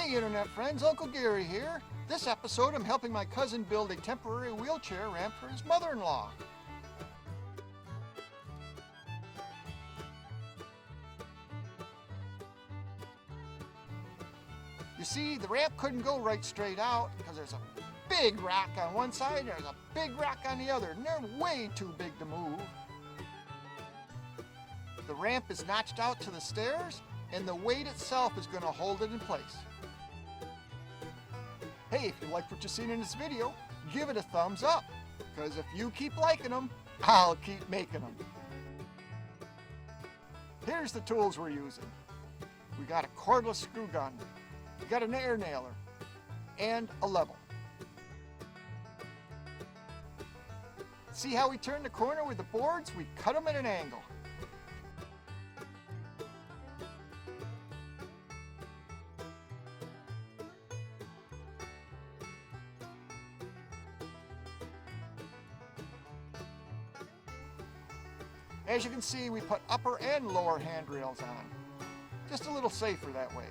Hey internet friends, Uncle Gary here. This episode I'm helping my cousin build a temporary wheelchair ramp for his mother-in-law. You see, the ramp couldn't go right straight out because there's a big rock on one side and there's a big rock on the other, and they're way too big to move. The ramp is notched out to the stairs, and the weight itself is going to hold it in place. Hey, if you liked what you've seen in this video, give it a thumbs up, because if you keep liking them, I'll keep making them. Here's the tools we're using. We got a cordless screw gun, we got an air nailer, and a level. See how we turn the corner with the boards? We cut them at an angle. As you can see, we put upper and lower handrails on. Just a little safer that way.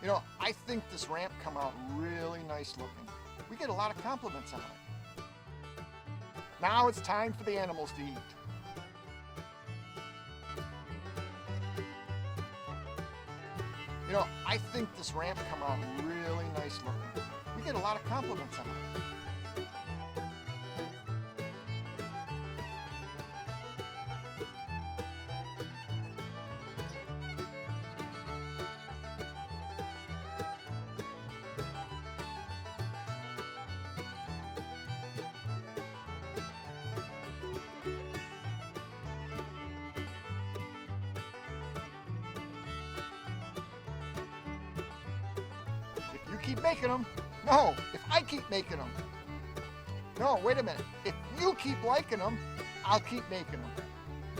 You know, I think this ramp come out really nice looking. We get a lot of compliments on it. Now it's time for the animals to eat. You know, I think this ramp come out really nice looking. We get a lot of compliments on it. Keep making them. No, if I keep making them. No, wait a minute. If you keep liking them, I'll keep making them.